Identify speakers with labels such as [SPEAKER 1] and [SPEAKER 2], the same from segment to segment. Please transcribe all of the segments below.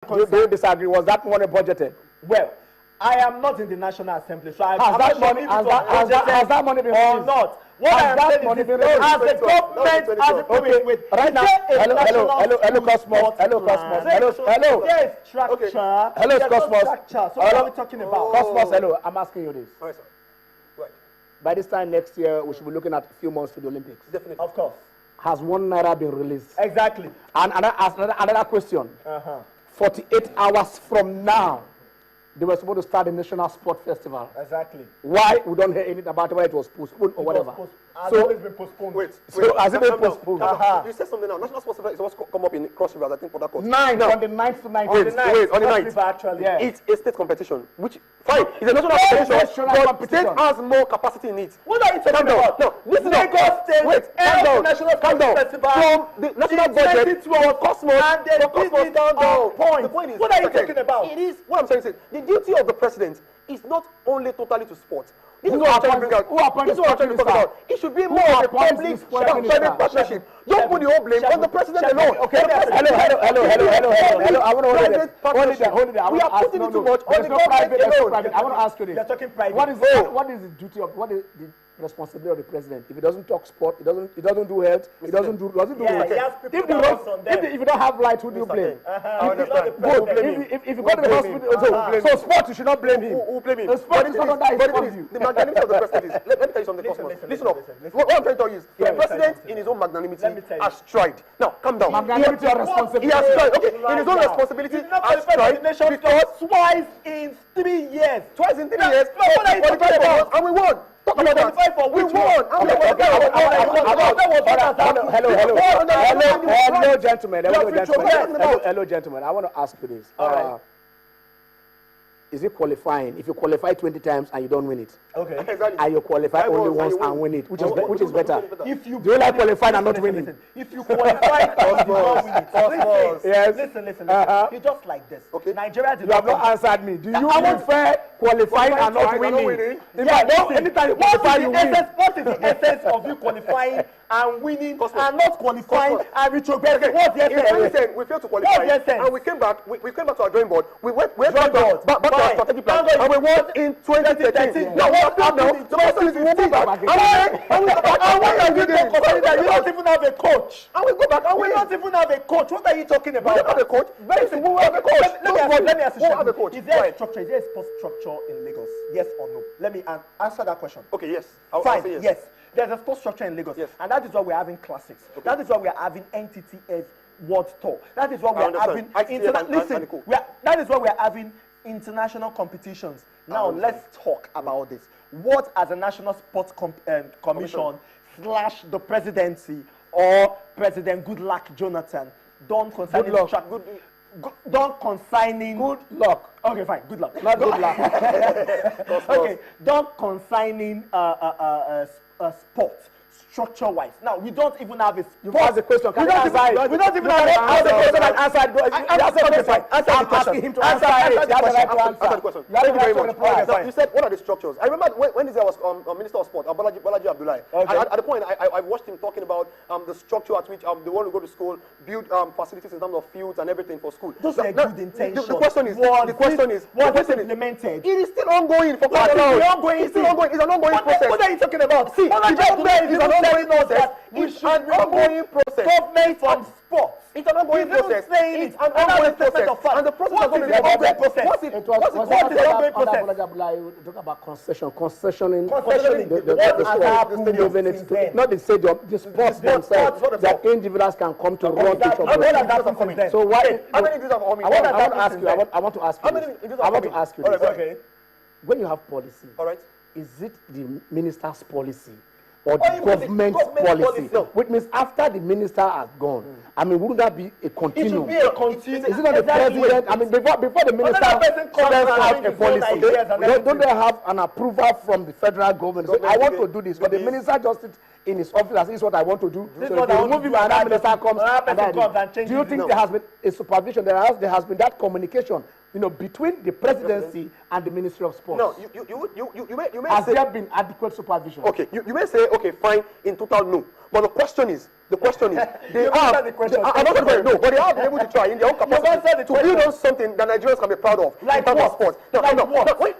[SPEAKER 1] Do you disagree? Was that money budgeted?
[SPEAKER 2] Well, I am not in the National Assembly, so
[SPEAKER 1] has that money been
[SPEAKER 2] or not? What I am saying is, as the government,
[SPEAKER 1] hello, Cosmos.
[SPEAKER 2] Yes, structure.
[SPEAKER 1] Hello, Cosmos.
[SPEAKER 2] So what are we talking about?
[SPEAKER 1] Cosmos, hello. I'm asking you this.
[SPEAKER 3] All right, sir. Right.
[SPEAKER 1] By this time next year, we should be looking at a few months to the Olympics.
[SPEAKER 3] Definitely.
[SPEAKER 2] Of course.
[SPEAKER 1] Has 1 naira been released?
[SPEAKER 2] Exactly.
[SPEAKER 1] And another question. 48 hours from now, they were supposed to start the National Sport Festival.
[SPEAKER 2] Exactly.
[SPEAKER 1] Why? We don't hear anything about whether it was postponed or whatever.
[SPEAKER 2] So it's been postponed.
[SPEAKER 3] Wait.
[SPEAKER 1] Has it been postponed?
[SPEAKER 3] You said something now. National Sports Festival is supposed to come up in Cross Rivers, I think, for that course.
[SPEAKER 1] On the 9th to 19th.
[SPEAKER 3] Wait, on the 9th.
[SPEAKER 2] Actually.
[SPEAKER 1] Yeah.
[SPEAKER 3] It's a state competition, which, fine, it's a national competition, but state has more capacity in it.
[SPEAKER 2] What are you talking about?
[SPEAKER 3] No, listen up.
[SPEAKER 2] Lagos State,
[SPEAKER 3] Wait, calm down.
[SPEAKER 2] National Sports Festival.
[SPEAKER 3] From the national budget, for Cosmos,
[SPEAKER 2] and then
[SPEAKER 3] calm down.
[SPEAKER 2] Point.
[SPEAKER 3] The point is,
[SPEAKER 2] what are you talking about?
[SPEAKER 3] It is, what I'm saying is, the duty of the president is not only totally to sport. This is
[SPEAKER 1] Who
[SPEAKER 3] what I'm trying to bring out.
[SPEAKER 1] appointed
[SPEAKER 3] This is what I'm trying to talk about. It should be more of a public-private partnership. Don't put the whole blame on the president alone.
[SPEAKER 1] Okay, hello. I want to hold it.
[SPEAKER 3] We are putting it too much on the government alone.
[SPEAKER 1] I want to ask you this.
[SPEAKER 2] You're talking private.
[SPEAKER 1] What is the duty of, what is the responsibility of the president? If he doesn't talk sport, he doesn't do health, he doesn't do if you don't have light, who do you blame? If you go to the hospital, so sport, you should not blame him.
[SPEAKER 3] Who blame him?
[SPEAKER 1] The sport is not under his purview.
[SPEAKER 3] The magnanimity of the president is, let me tell you something, Cosmos. Listen up. What I'm trying to tell you is, the president in his own magnanimity has tried. Now, calm down.
[SPEAKER 1] Magnanimity or responsibility?
[SPEAKER 3] He has tried. Okay, in his own responsibility, has tried because
[SPEAKER 2] twice in 3 years.
[SPEAKER 3] Twice in 3 years,
[SPEAKER 2] what are you talking about?
[SPEAKER 3] and we won. Talk about that. We won.
[SPEAKER 1] Hello, gentlemen. Hello, gentlemen. I want to ask you this. Is it qualifying? If you qualify 20 times and you don't win it, and you qualify only once and win it, which is better?
[SPEAKER 2] If you
[SPEAKER 1] do you like qualifying and not winning?
[SPEAKER 2] If you qualify and you don't win it, listen. You just like this.
[SPEAKER 1] Okay.
[SPEAKER 2] Nigeria did
[SPEAKER 1] you have not answered me. Do you prefer qualifying and not winning? Anytime you qualify, you win.
[SPEAKER 2] What is the essence of you qualifying and winning and not qualifying and retrogressing? What's the essence?
[SPEAKER 3] We failed to qualify and we came back. We came back to our drawing board. We went back to our strategic plan and we won in 2013. Now what happened now? The person is moving back and we go back and we don't even have a coach. And we go back and we don't even have a coach. What are you talking about? We don't have a coach. Let me ask you. Is there a structure? Is there a sports structure in Lagos? Yes or no? Let me answer that question. Okay, yes.
[SPEAKER 2] Fine, yes. There's a sports structure in Lagos, and that is why we're having classics. Okay. That is why we're having NTTF World Tour. That is why we're having that is why we're having international competitions. Now let's talk about this. What as a National Sports Commission / the presidency or President Goodluck Jonathan done concerning
[SPEAKER 1] Good luck.
[SPEAKER 2] Okay, fine. Good luck.
[SPEAKER 1] Not good luck.
[SPEAKER 2] Okay, done consigning sports structure-wise. Now we don't even have a.
[SPEAKER 1] You've asked the question.
[SPEAKER 2] We don't even have
[SPEAKER 1] the question and answer. I'm asking him to answer it.
[SPEAKER 3] Answer the question. Thank you very much. You said what are the structures? I remember when this guy was Minister of Sport, Bolaji Abdullahi. At the point, I watched him talking about the structure at which they want to go to school, build facilities in terms of fields and everything for school.
[SPEAKER 2] Those are good intentions.
[SPEAKER 3] The question is,
[SPEAKER 2] was implemented?
[SPEAKER 3] It is still ongoing for quite a while. It's still ongoing. It's an ongoing process.
[SPEAKER 2] What are you talking about? See,
[SPEAKER 3] the government is an ongoing process. It's an ongoing process.
[SPEAKER 2] Government from sports.
[SPEAKER 3] It's an ongoing process.
[SPEAKER 2] It's
[SPEAKER 3] an ongoing process. And the process is going to be ongoing process.
[SPEAKER 1] What is the ongoing process? Talk about concessioning not the stadium, the sports themselves, that individuals can come to run to shop. So why?
[SPEAKER 3] How many individuals have
[SPEAKER 1] I want to ask you this.
[SPEAKER 2] Okay.
[SPEAKER 1] When you have policy,
[SPEAKER 3] all right,
[SPEAKER 1] is it the minister's policy or the government policy?
[SPEAKER 3] No.
[SPEAKER 1] Which means after the minister has gone, I mean, wouldn't that be a continuum?
[SPEAKER 2] It should be a continuum.
[SPEAKER 1] Is it not the president? I mean, before the minister sends out a policy, don't they have an approval from the federal government? So I want to do this, but the minister just sits in his office and says, "This is what I want to do." So if they remove him and another minister comes, do you think there has been a supervision? There has been that communication, between the presidency and the Ministry of Sports?
[SPEAKER 3] No, you may
[SPEAKER 1] has
[SPEAKER 3] say,
[SPEAKER 1] there been adequate supervision?
[SPEAKER 3] Okay, you may say, okay, fine, in total, no. But the question is, The question is, they have, I'm not going to no, but they have been able to try in their own capacity to build on something that Nigerians can be proud of.
[SPEAKER 2] Like what?
[SPEAKER 3] Sport. No,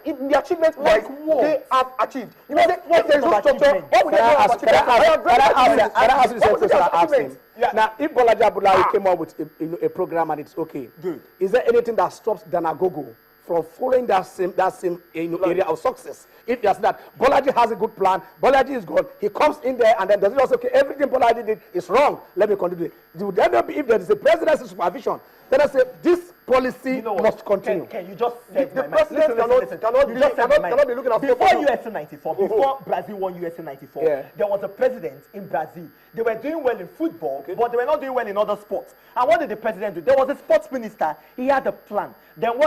[SPEAKER 3] in the achievement wise, they have achieved. You know, if there's no structure, what would they have achieved?
[SPEAKER 1] Can I ask you something that I asked him? Now, if Bolaji Abdullahi came up with a program and it's okay, good. Is there anything that stops Danagogo from following that same area of success? If yes, that Bolaji has a good plan, Bolaji is good, he comes in there and then does it also okay? Everything Bolaji did is wrong. Let me continue. Would there not be, if there is a presidency supervision, then I say this policy must continue.
[SPEAKER 2] Can you just said
[SPEAKER 3] the president cannot be looking at
[SPEAKER 2] before USA 94, before Brazil won USA 94, there was a president in Brazil. They were doing well in football, but they were not doing well in other sports. And what did the president do? There was a sports minister. He had a plan. Then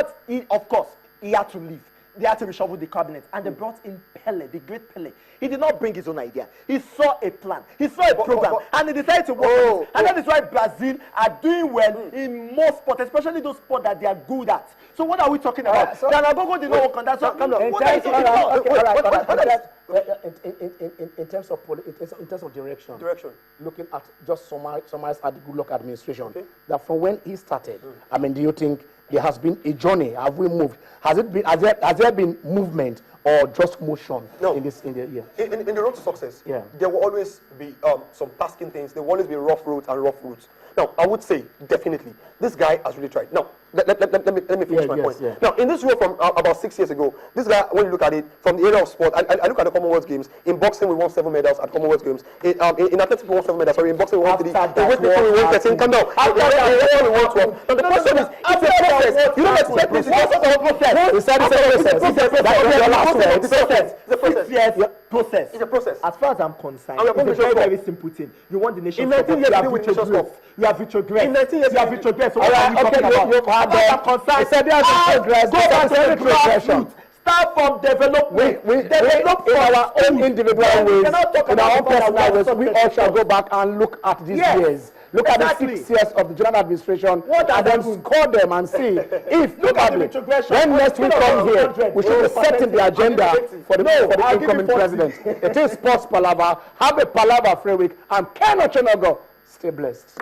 [SPEAKER 2] of course, he had to leave. They had to reshuffle the cabinet, and they brought in Pele, the great Pele. He did not bring his own idea. He saw a plan. He saw a program, and he decided to work on it. And that is why Brazil are doing well in most sports, especially those sports that they are good at. So what are we talking about? Danagogo did not work on that. So
[SPEAKER 1] in terms of direction, looking at just summarize at the Goodluck administration, that from when he started, I mean, do you think there has been a journey? Have we moved? Has there been movement or just motion in the year?
[SPEAKER 3] In the road to success, there will always be some tasking things. There will always be rough roads and rough routes. Now, I would say definitely this guy has really tried. Now, let me finish my point. Now, in this role from about 6 years ago, this guy, when you look at it from the area of sport, I look at the Commonwealth Games. In boxing, we won 7 medals at Commonwealth Games. In athletics, we won 7 medals. Sorry, in boxing, we won 3. In weightlifting, we won 13. Come down. We won 12. Now, the question is, it's a process. You don't expect this to just a process.
[SPEAKER 1] It's a process.
[SPEAKER 2] Process.
[SPEAKER 3] It's a process.
[SPEAKER 2] As far as I'm concerned, it's a very simple thing. You want the nation. In 19 years, you have retrogressed. In 19 years, you have retrogressed. So what are you talking about? As far as I'm concerned, start from development.
[SPEAKER 1] Develop in our own individual ways, in our own personal ways. We all shall go back and look at these years. Look at the 6 years of the general administration and then score them and see if probably when next week comes here, we should be setting the agenda for the incoming president. It is Sports Palava. Have a Palava free week. I'm Ken Ochenogo. Stay blessed.